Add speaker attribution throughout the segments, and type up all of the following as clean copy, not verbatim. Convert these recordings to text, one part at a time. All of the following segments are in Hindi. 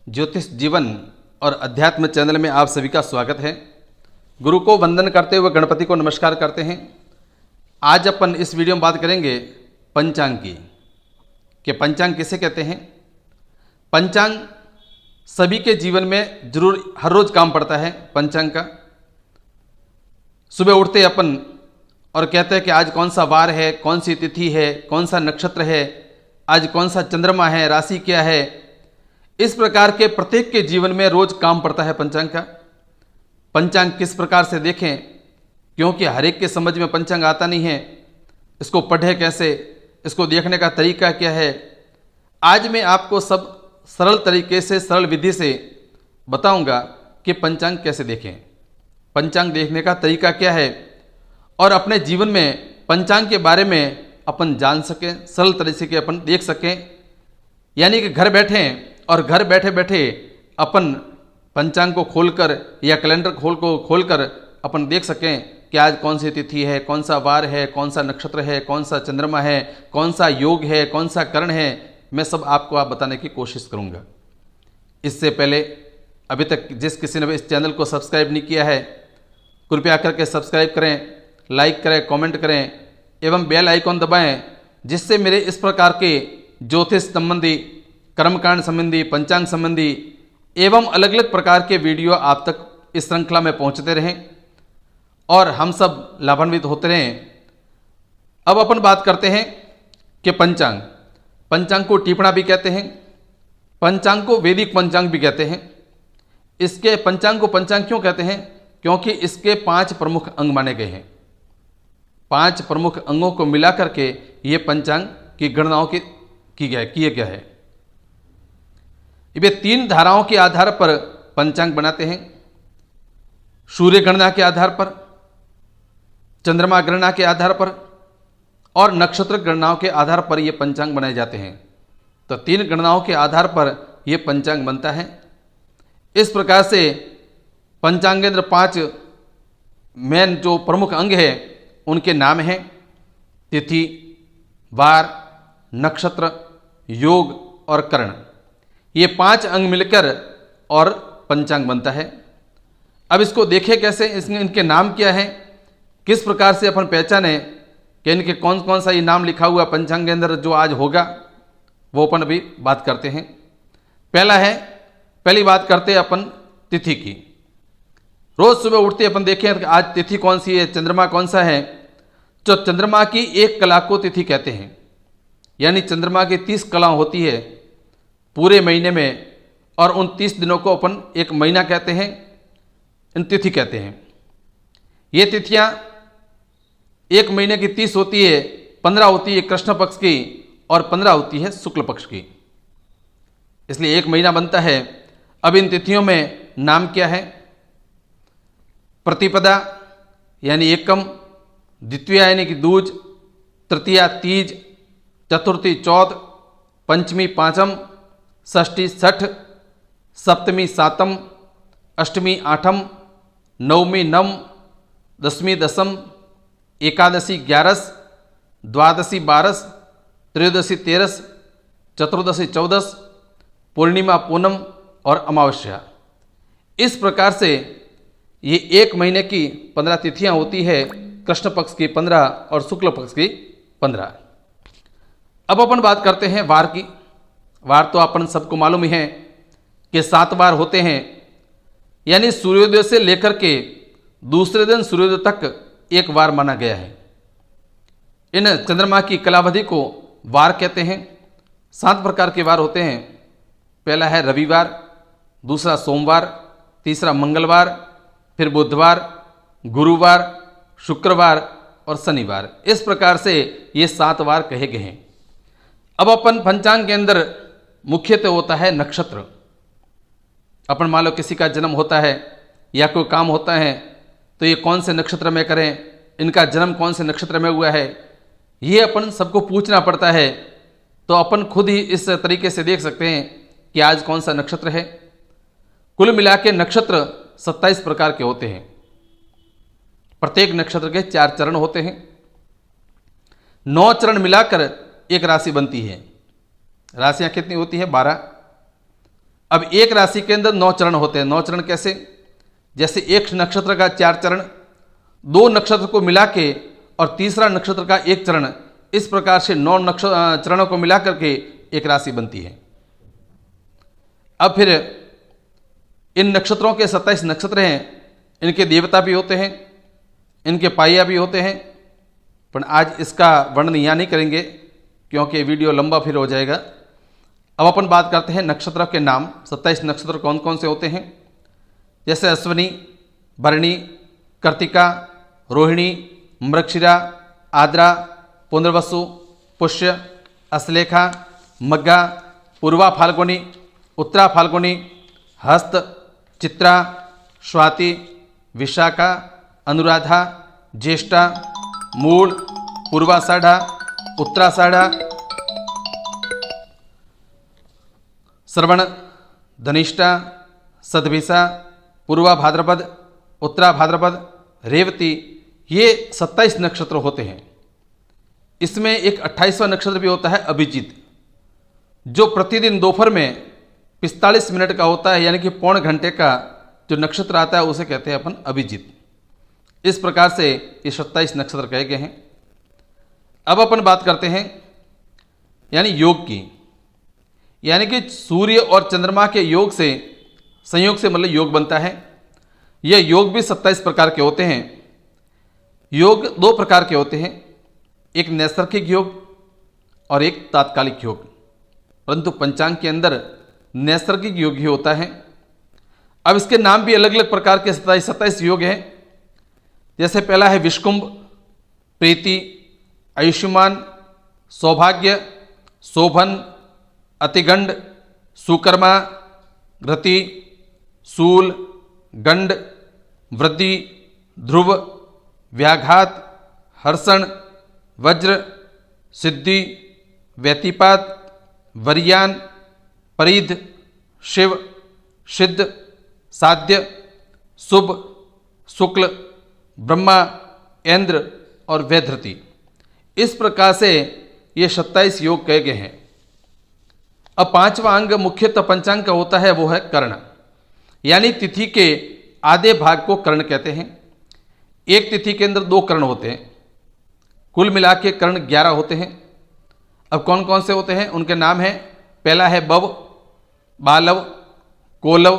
Speaker 1: ज्योतिष जीवन और अध्यात्म चैनल में आप सभी का स्वागत है। गुरु को वंदन करते हुए गणपति को नमस्कार करते हैं। आज अपन इस वीडियो में बात करेंगे पंचांग की, कि पंचांग किसे कहते हैं। पंचांग सभी के जीवन में जरूर हर रोज काम पड़ता है। पंचांग का सुबह उठते अपन और कहते हैं कि आज कौन सा वार है, कौन सी तिथि है, कौन सा नक्षत्र है, आज कौन सा चंद्रमा है, राशि क्या है। इस प्रकार के प्रत्येक के जीवन में रोज काम पड़ता है पंचांग का। पंचांग किस प्रकार से देखें, क्योंकि हर एक के समझ में पंचांग आता नहीं है। इसको पढ़े कैसे, इसको देखने का तरीका क्या है, आज मैं आपको सब सरल तरीके से, सरल विधि से बताऊंगा कि पंचांग कैसे देखें, पंचांग देखने का तरीका क्या है, और अपने जीवन में पंचांग के बारे में अपन जान सकें, सरल तरीके से अपन देख सकें। यानी कि घर बैठे और घर बैठे बैठे अपन पंचांग को खोलकर या कैलेंडर खोलकर अपन देख सकें कि आज कौन सी तिथि है, कौन सा वार है, कौन सा नक्षत्र है, कौन सा चंद्रमा है, कौन सा योग है, कौन सा करण है। मैं सब आपको बताने की कोशिश करूंगा। इससे पहले अभी तक जिस किसी ने भी इस चैनल को सब्सक्राइब नहीं किया है, कृपया करके सब्सक्राइब करें, लाइक करें, कमेंट करें एवं बेल आइकॉन दबाएं, जिससे मेरे इस प्रकार के ज्योतिष संबंधी, कर्मकांड संबंधी, पंचांग संबंधी एवं अलग अलग प्रकार के वीडियो आप तक इस श्रृंखला में पहुंचते रहें और हम सब लाभान्वित होते रहें। अब अपन बात करते हैं कि पंचांग, पंचांग को टिप्पणा भी कहते हैं, पंचांग को वैदिक पंचांग भी कहते हैं। इसके पंचांग को पंचांग क्यों कहते हैं? क्योंकि इसके 5 प्रमुख अंग माने गए हैं। 5 प्रमुख अंगों को मिलाकर के ये पंचांग की गणनाओं किए गया है। वे 3 धाराओं के आधार पर पंचांग बनाते हैं। सूर्य गणना के आधार पर, चंद्रमा गणना के आधार पर और नक्षत्र गणनाओं के आधार पर ये पंचांग बनाए जाते हैं। तो 3 गणनाओं के आधार पर यह पंचांग बनता है। इस प्रकार से पंचांग के अंदर 5 मेन जो प्रमुख अंग है उनके नाम हैं तिथि, वार, नक्षत्र, योग और करण। ये 5 अंग मिलकर और पंचांग बनता है। अब इसको देखें कैसे, इनके नाम क्या है, किस प्रकार से अपन पहचाने कि इनके कौन कौन सा ये नाम लिखा हुआ पंचांग के अंदर जो आज होगा, वो अपन अभी बात करते हैं। पहली बात करते हैं अपन तिथि की। रोज सुबह उठते अपन देखें कि आज तिथि कौन सी है, चंद्रमा कौन सा है। तो चंद्रमा की एक कला को तिथि कहते हैं। यानी चंद्रमा की 30 कला होती है पूरे महीने में, और उन 30 दिनों को अपन एक महीना कहते हैं, इन तिथि कहते हैं। ये तिथियां एक महीने की 30 होती है, 15 होती है कृष्ण पक्ष की और 15 होती है शुक्ल पक्ष की, इसलिए एक महीना बनता है। अब इन तिथियों में नाम क्या है? प्रतिपदा यानी एकम, द्वितीया यानी कि दूज, तृतीया तीज, चतुर्थी चौथ, पंचमी पांचम, षष्ठी छठ, सप्तमी सातम, अष्टमी आठम, नवमी नवम, दसवीं दसम, एकादशी 11, द्वादशी 12, त्रयोदशी 13, चतुर्दशी 14, पूर्णिमा पूनम और अमावस्या। इस प्रकार से ये एक महीने की 15 तिथियां होती है, कृष्ण पक्ष की 15 और शुक्ल पक्ष की 15। अब अपन बात करते हैं वार की। वार तो अपन सबको मालूम ही है कि 7 वार होते हैं। यानी सूर्योदय से लेकर के दूसरे दिन सूर्योदय तक एक वार माना गया है। इन चंद्रमा की कलावधि को वार कहते हैं। 7 प्रकार के वार होते हैं। पहला है रविवार, दूसरा सोमवार, तीसरा मंगलवार, फिर बुधवार, गुरुवार, शुक्रवार और शनिवार। इस प्रकार से ये 7 वार कहे गए हैं। अब अपन पंचांग के अंदर मुख्यतः होता है नक्षत्र। अपन मान लो किसी का जन्म होता है या कोई काम होता है, तो ये कौन से नक्षत्र में करें, इनका जन्म कौन से नक्षत्र में हुआ है, ये अपन सबको पूछना पड़ता है। तो अपन खुद ही इस तरीके से देख सकते हैं कि आज कौन सा नक्षत्र है। कुल मिला के नक्षत्र 27 प्रकार के होते हैं। प्रत्येक नक्षत्र के 4 चरण होते हैं। 9 चरण मिलाकर एक राशि बनती है। राशियां कितनी होती है? 12। अब एक राशि के अंदर 9 चरण होते हैं। 9 चरण कैसे? जैसे एक नक्षत्र का 4 चरण, 2 नक्षत्र को मिला के और तीसरा नक्षत्र का 1 चरण, इस प्रकार से 9 चरणों को मिला करके एक राशि बनती है। अब फिर इन नक्षत्रों के 27 नक्षत्र हैं, इनके देवता भी होते हैं, इनके पाया भी होते हैं, पर आज इसका वर्णन यहाँ नहीं करेंगे क्योंकि वीडियो लंबा फिर हो जाएगा। अब अपन बात करते हैं नक्षत्रों के नाम। 27 नक्षत्र कौन कौन से होते हैं? जैसे अश्विनी, भरणी, कृत्तिका, रोहिणी, मृगशिरा, आद्रा, पुनर्वसु, पुष्य, अश्लेखा, मग्गा, पूर्वा फाल्गुनी, उत्तरा फाल्गुनी, हस्त, चित्रा, स्वाति, विशाखा, अनुराधा, ज्येष्ठा, मूल, पूर्वाषाढ़ा, उत्तराषाढ़ा, श्रवण, धनिष्ठा, सदभिषा, पूर्वा भाद्रपद, उत्तरा भाद्रपद, रेवती, ये 27 नक्षत्र होते हैं। इसमें एक 28वां नक्षत्र भी होता है अभिजीत, जो प्रतिदिन दोपहर में 45 मिनट का होता है, यानी कि पौन घंटे का जो नक्षत्र आता है उसे कहते हैं अपन अभिजीत। इस प्रकार से ये 27 नक्षत्र कहे गए हैं। अब अपन बात करते हैं यानी योग की, यानी कि सूर्य और चंद्रमा के योग से, संयोग से मतलब योग बनता है। यह योग भी 27 प्रकार के होते हैं। योग 2 प्रकार के होते हैं, एक नैसर्गिक योग और एक तात्कालिक योग, परंतु पंचांग के अंदर नैसर्गिक योग ही होता है। अब इसके नाम भी अलग अलग प्रकार के 27 योग हैं। जैसे पहला है विषकुंभ, प्रीति, आयुष्मान, सौभाग्य, शोभन, अतिगंड, सुकर्मा, घृति, शूल, गंड, वृद्धि, ध्रुव, व्याघात, हर्षण, वज्र, सिद्धि, व्यतिपात, वरियान, परिध, शिव, सिद्ध, साध्य, शुभ, शुक्ल, ब्रह्मा, इंद्र और वैधृति। इस प्रकार से ये 27 योग कहे गए हैं। अब 5वां अंग मुख्यतः पंचांग का होता है, वो है कर्ण, यानी तिथि के आधे भाग को कर्ण कहते हैं। एक तिथि के अंदर 2 कर्ण होते हैं, कुल मिला के कर्ण 11 होते हैं। अब कौन कौन से होते हैं उनके नाम हैं। पहला है बव, बालव, कोलव,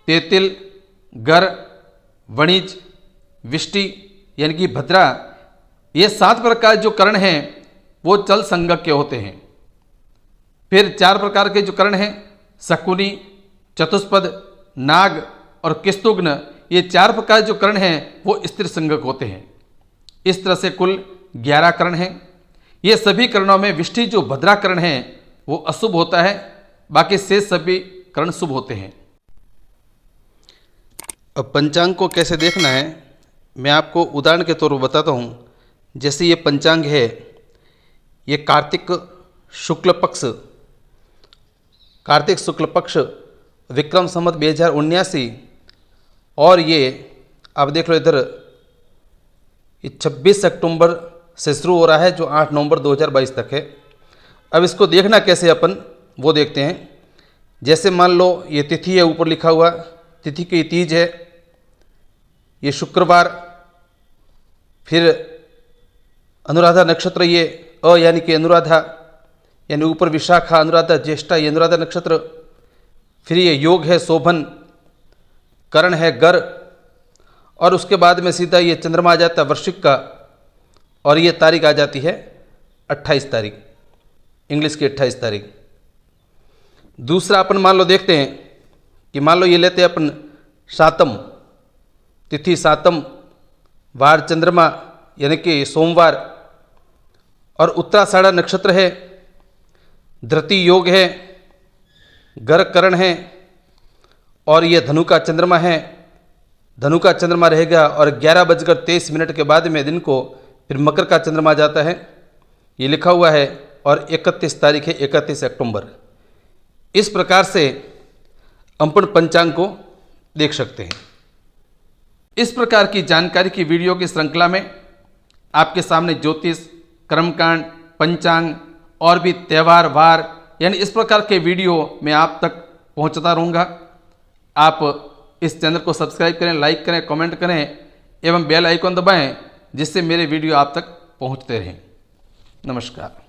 Speaker 1: तेतिल, गर, वणिज, विष्टि यानी कि भद्रा। ये 7 प्रकार जो कर्ण हैं वो चल संज्ञक के होते हैं। फिर 4 प्रकार के जो कर्ण हैं, शकुनी, चतुष्पद, नाग और किस्तुग्न, ये 4 प्रकार जो कर्ण हैं वो स्त्री संज्ञक होते हैं। इस तरह से कुल 11 कर्ण हैं। ये सभी कर्णों में विष्टि जो भद्रा कर्ण है वो अशुभ होता है, बाकी शेष सभी कर्ण शुभ होते हैं। अब पंचांग को कैसे देखना है मैं आपको उदाहरण के तौर पर बताता हूँ। जैसे ये पंचांग है, ये कार्तिक शुक्ल पक्ष विक्रम संवत 2079 और ये आप देख लो इधर 26 अक्टूबर से शुरू हो रहा है जो 8 नवंबर 2022 तक है। अब इसको देखना कैसे अपन वो देखते हैं। जैसे मान लो ये तिथि है, ऊपर लिखा हुआ तिथि की तीज है, ये शुक्रवार, फिर अनुराधा नक्षत्र, ये अ यानी कि अनुराधा, यानी ऊपर विशाखा, अनुराधा, ज्येष्ठा, ये अनुराधा नक्षत्र। फिर ये योग है शोभन, करण है गर, और उसके बाद में सीधा ये चंद्रमा आ जाता है वृश्चिक का, और ये तारीख आ जाती है 28 तारीख, इंग्लिश की 28 तारीख। दूसरा अपन मान लो देखते हैं कि मान लो ये लेते हैं अपन सातम तिथि, सातम वार चंद्रमा यानी कि सोमवार, और उत्तराषाढ़ा नक्षत्र है, धृति योग है, गर करण है, और ये धनु का चंद्रमा है। धनु का चंद्रमा रहेगा और 11:23 के बाद में दिन को फिर मकर का चंद्रमा आ जाता है, ये लिखा हुआ है, और 31 तारीख है 31 अक्टूबर। इस प्रकार से अपन पंचांग को देख सकते हैं। इस प्रकार की जानकारी की वीडियो की श्रृंखला में आपके सामने ज्योतिष, कर्मकांड, पंचांग और भी त्यौहार, वार यानी इस प्रकार के वीडियो मैं आप तक पहुंचता रहूँगा। आप इस चैनल को सब्सक्राइब करें, लाइक करें, कमेंट करें एवं बेल आइकन दबाएं, जिससे मेरे वीडियो आप तक पहुंचते रहें। नमस्कार।